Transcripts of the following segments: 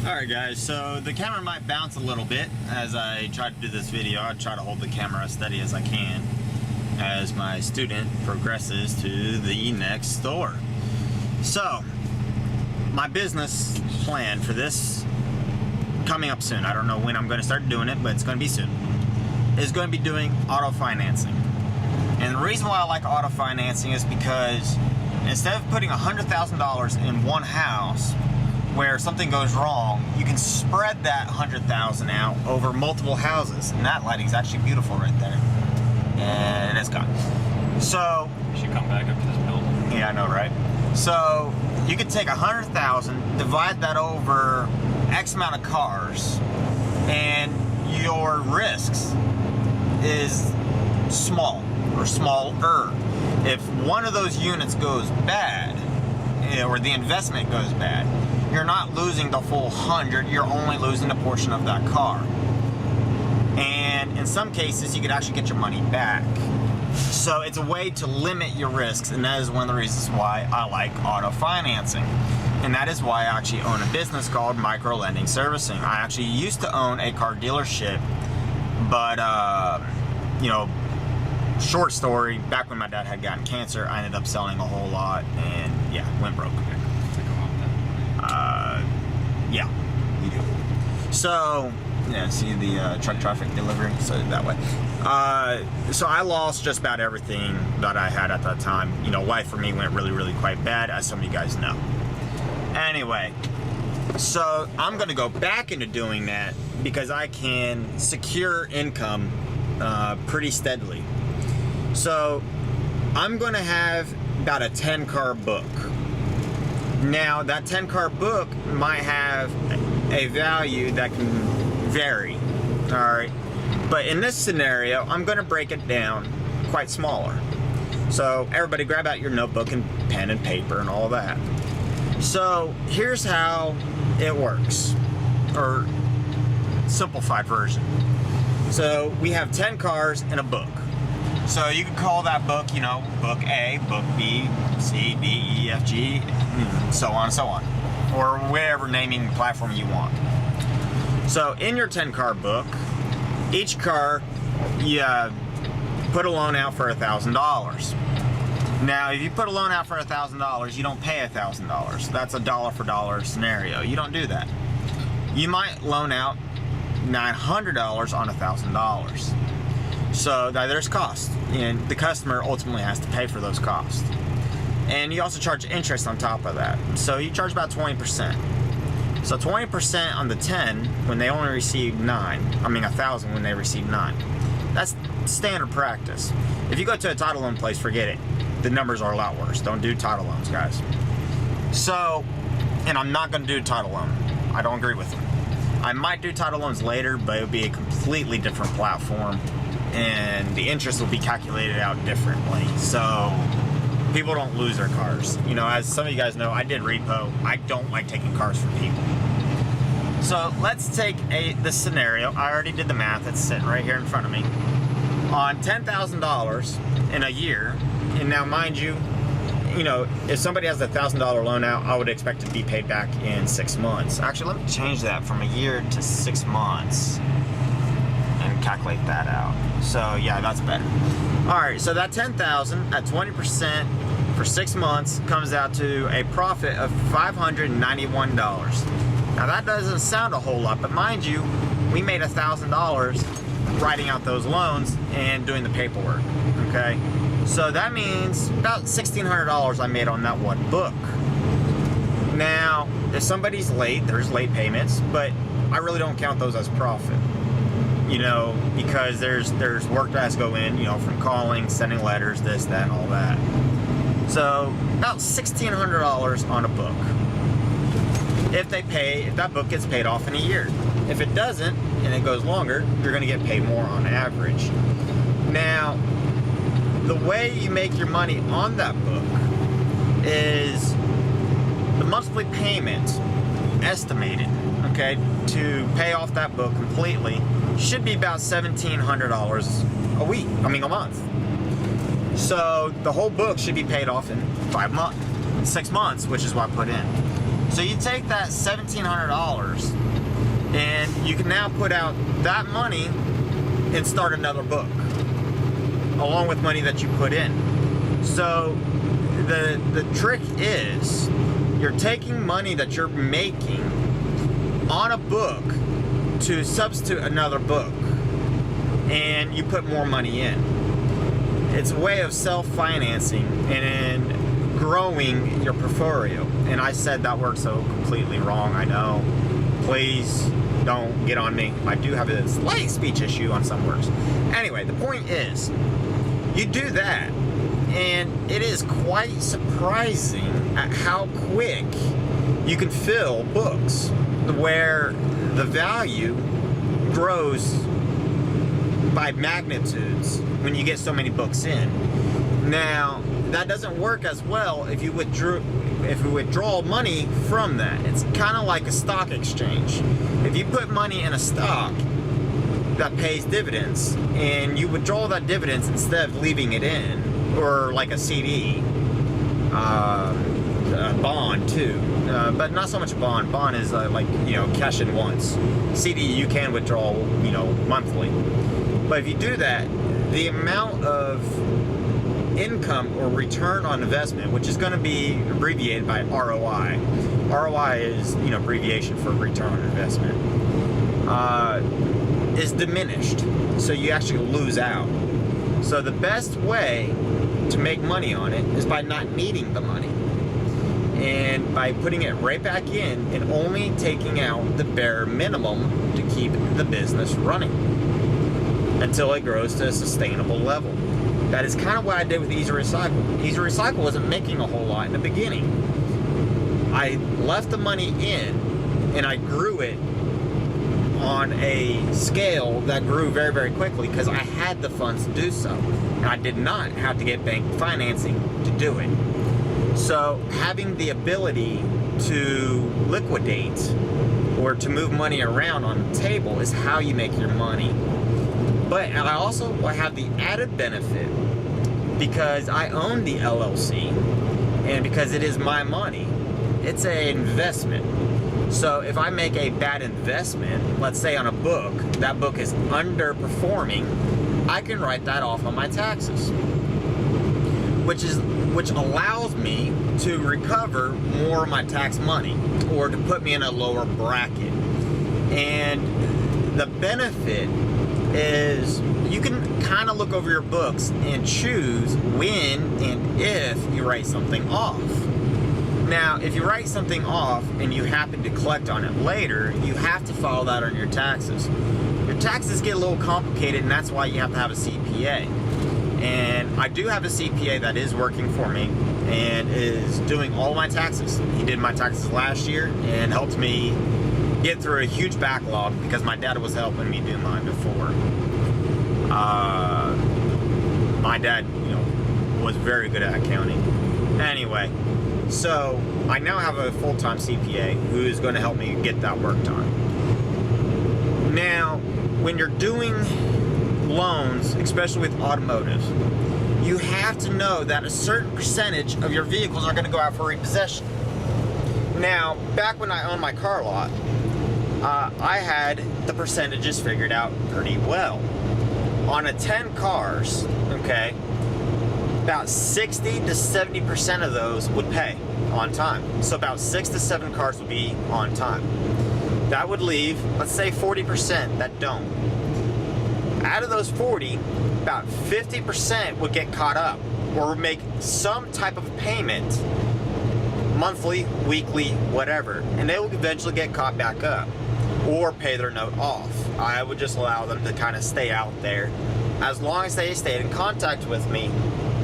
Alright guys, so the camera might bounce a little bit as I try to do this video. I try to hold the camera as steady as I can as my student progresses to the next store. So, my business plan for this, coming up soon, I don't know when I'm going to start doing it, but it's going to be soon, is going to be doing auto financing. And the reason why I like auto financing is because instead of putting $100,000 in one house where something goes wrong, you can spread that $100,000 out over multiple houses. And that lighting's actually beautiful right there. And it's gone. So you should come back up to this building. Yeah, I know, right? So you could take $100,000, divide that over X amount of cars, and your risks is small or smaller. If one of those units goes bad, or the investment goes bad, you're not losing the full 100, you're only losing a portion of that car. And in some cases, you could actually get your money back. So it's a way to limit your risks, and that is one of the reasons why I like auto financing. And that is why I actually own a business called Micro Lending Servicing. I actually used to own a car dealership, but you know, short story, back when my dad had gotten cancer, I ended up selling a whole lot and yeah, went broke. Yeah, you do. So, yeah, see the truck traffic delivery, so that way. So I lost just about everything that I had at that time. You know, life for me went really quite bad, as some of you guys know. Anyway, so I'm gonna go back into doing that because I can secure income pretty steadily. So I'm gonna have about a 10-car book. Now that 10-car book might have a value that can vary, all right? But in this scenario, I'm gonna break it down quite smaller. So everybody grab out your notebook and pen and paper and all that. So here's how it works, or simplified version. So we have 10 cars in a book. So you could call that book, you know, book A, book B, C, D, E, F, G, so on and so on. Or whatever naming platform you want. So in your 10-car book, each car, you put a loan out for $1,000. Now, if you put a loan out for $1,000, you don't pay $1,000. That's a dollar for dollar scenario. You don't do that. You might loan out $900 on $1,000. So there's cost, and the customer ultimately has to pay for those costs. And you also charge interest on top of that. So you charge about 20%. So 20% on the 10 when they only receive 1,000 when they receive 9. That's standard practice. If you go to a title loan place, forget it. The numbers are a lot worse. Don't do title loans, guys. So, and I'm not gonna do title loan. I don't agree with them. I might do title loans later, but it would be a completely different platform, and the interest will be calculated out differently. So people don't lose their cars. You know, as some of you guys know, I did repo. I don't like taking cars from people. So let's take this scenario. I already did the math. It's sitting right here in front of me. On $10,000 in a year, and now mind you, you know, if somebody has a $1,000 loan out, I would expect it to be paid back in 6 months. Actually, let me change that from a year to 6 months and calculate that out. So yeah, that's better. All right, so that $10,000 at 20% for 6 months comes out to a profit of $591. Now that doesn't sound a whole lot, but mind you, we made $1,000 writing out those loans and doing the paperwork, okay? So that means about $1,600 I made on that one book. Now, if somebody's late, there's late payments, but I really don't count those as profit. You know, because there's work that has to go in, you know, from calling, sending letters, this, that, and all that. So about $1,600 on a book. If that book gets paid off in a year. If it doesn't, and it goes longer, you're gonna get paid more on average. Now, the way you make your money on that book is the monthly payment estimated, okay, to pay off that book completely should be about $1,700 a month. So the whole book should be paid off in 6 months, which is what I put in. So you take that $1,700 and you can now put out that money and start another book along with money that you put in. So the trick is you're taking money that you're making on a book to substitute another book, and you put more money in. It's a way of self-financing and growing your portfolio. And I said that works so completely wrong, I know. Please don't get on me. I do have a slight speech issue on some words. Anyway, the point is, you do that, and it is quite surprising at how quick you can fill books where the value grows by magnitudes when you get so many books in. Now, that doesn't work as well if you withdraw money from that. It's kind of like a stock exchange. If you put money in a stock that pays dividends and you withdraw that dividends instead of leaving it in, or like a CD, a bond too, but not so much a bond. Bond is like, cash in once. CD you can withdraw, monthly. But if you do that, the amount of income or return on investment, which is going to be abbreviated by ROI. ROI is, abbreviation for return on investment, is diminished. So you actually lose out. So the best way to make money on it is by not needing the money, and by putting it right back in and only taking out the bare minimum to keep the business running until it grows to a sustainable level. That is kind of what I did with Easy Recycle. Easy Recycle wasn't making a whole lot in the beginning. I left the money in and I grew it on a scale that grew very, very quickly because I had the funds to do so. And I did not have to get bank financing to do it. So having the ability to liquidate or to move money around on the table is how you make your money. But I also have the added benefit, because I own the LLC and because it is my money, it's an investment. So if I make a bad investment, let's say on a book, that book is underperforming, I can write that off on my taxes, which allows me to recover more of my tax money or to put me in a lower bracket. And the benefit is you can kind of look over your books and choose when and if you write something off. Now, if you write something off and you happen to collect on it later, you have to follow that on your taxes. Your taxes get a little complicated, and that's why you have to have a CPA. And I do have a CPA that is working for me and is doing all my taxes. He did my taxes last year and helped me get through a huge backlog because my dad was helping me do mine before. My dad, was very good at accounting. Anyway, so I now have a full-time CPA who is going to help me get that work done. Now, when you're doing loans, especially with automotive, you have to know that a certain percentage of your vehicles are going to go out for repossession. Now, back when I owned my car lot, I had the percentages figured out pretty well. On a 10 cars, okay, about 60 to 70% of those would pay on time. So about 6 to 7 cars would be on time. That would leave, let's say 40% that don't. Out of those 40, about 50% would get caught up or would make some type of payment, monthly, weekly, whatever, and they will eventually get caught back up or pay their note off. I would just allow them to kind of stay out there. As long as they stayed in contact with me,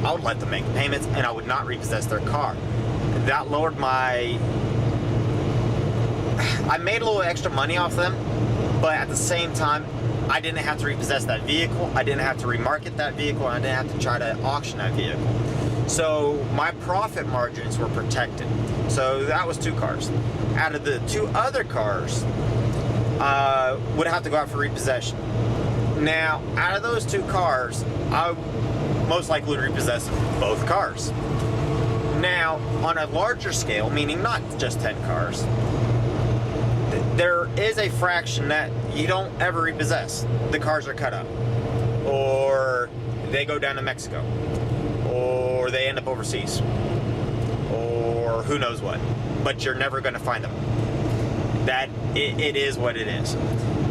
I would let them make payments and I would not repossess their car. That lowered I made a little extra money off them, but at the same time, I didn't have to repossess that vehicle, I didn't have to remarket that vehicle, and I didn't have to try to auction that vehicle. So my profit margins were protected. So that was 2 cars. Out of the 2 other cars, would have to go out for repossession. Now, out of those 2 cars, I most likely would repossess both cars. Now, on a larger scale, meaning not just 10 cars, there is a fraction that you don't ever repossess. The cars are cut up, or they go down to Mexico, or they end up overseas, or who knows what. But you're never going to find them. That it is what it is.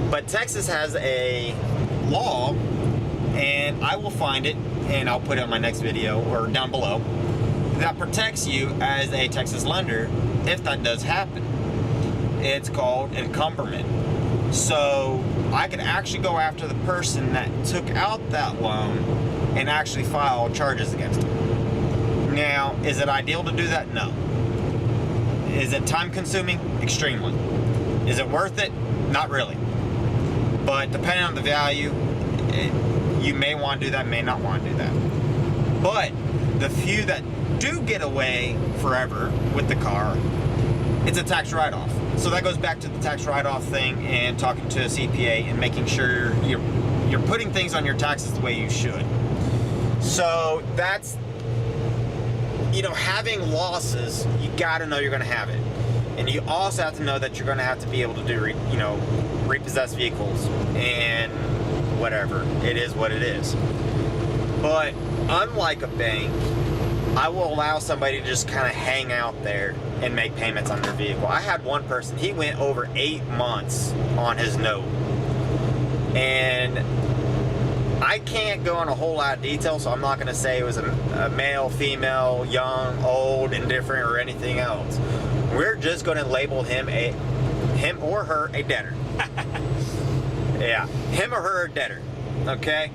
But Texas has a law, and I will find it, and I'll put it on my next video or down below, that protects you as a Texas lender if that does happen. It's called encumberment. So I could actually go after the person that took out that loan and actually file charges against them. Now, is it ideal to do that? No. Is it time consuming? Extremely. Is it worth it? Not really. But depending on the value, you may want to do that, may not want to do that. But the few that do get away forever with the car, it's a tax write-off. So that goes back to the tax write-off thing and talking to a CPA and making sure you're putting things on your taxes the way you should. So that's, having losses, you got to know you're going to have it. And you also have to know that you're going to have to be able to do, repossess vehicles and whatever. It is what it is. But unlike a bank, I will allow somebody to just kind of hang out there and make payments on their vehicle. I had one person, he went over 8 months on his note. And I can't go in a whole lot of detail, so I'm not going to say it was a male, female, young, old, indifferent, or anything else. We're just going to label him or her a debtor. Yeah, him or her a debtor. Okay?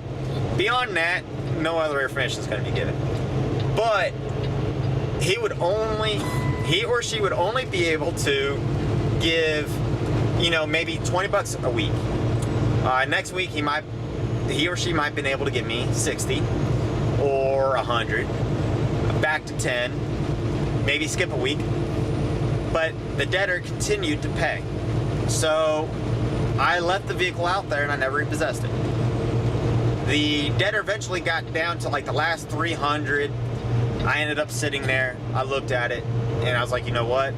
Beyond that, no other information is going to be given. But he or she would only be able to give, maybe $20 a week. Next week he or she might have been able to give me 60 or 100, back to 10, maybe skip a week. But the debtor continued to pay. So I left the vehicle out there and I never repossessed it. The debtor eventually got down to like the last 300. I ended up sitting there. I looked at it and I was like, you know what?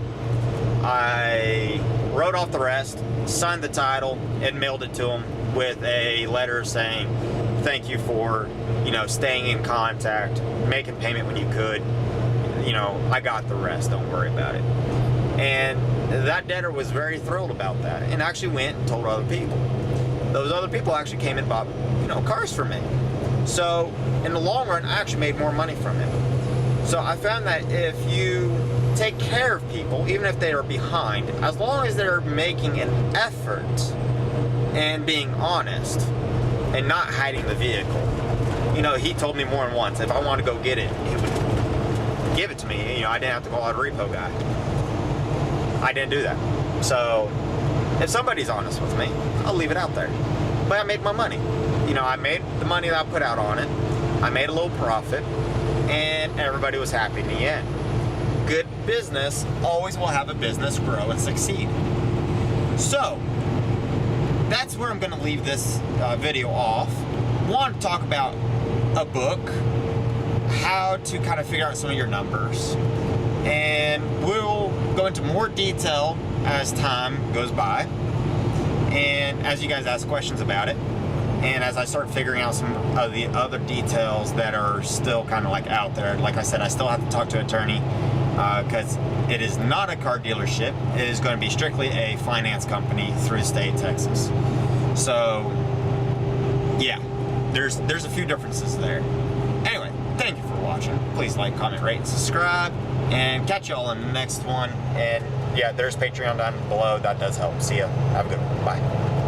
I wrote off the rest, signed the title, and mailed it to him with a letter saying, thank you for, staying in contact, making payment when you could. I got the rest. Don't worry about it. And that debtor was very thrilled about that and actually went and told other people. Those other people actually came and bought, cars from me. So in the long run, I actually made more money from him. So I found that if you take care of people, even if they are behind, as long as they're making an effort and being honest and not hiding the vehicle. He told me more than once, if I want to go get it, he would give it to me. I didn't have to call out a repo guy. I didn't do that. So if somebody's honest with me, I'll leave it out there. But I made my money. I made the money that I put out on it. I made a little profit, and everybody was happy in the end. Good business always will have a business grow and succeed. So that's where I'm going to leave this video off. I want to talk about a book, how to kind of figure out some of your numbers, and we'll go into more detail as time goes by and as you guys ask questions about it, and as I start figuring out some of the other details that are still kind of like out there. Like I said, I still have to talk to an attorney because it is not a car dealership. It is going to be strictly a finance company through the state of Texas. So yeah, there's a few differences there. Anyway, thank you for watching. Please like, comment, rate, and subscribe, and catch y'all in the next one. And yeah, there's Patreon down below. That does help. See ya. Have a good one. Bye.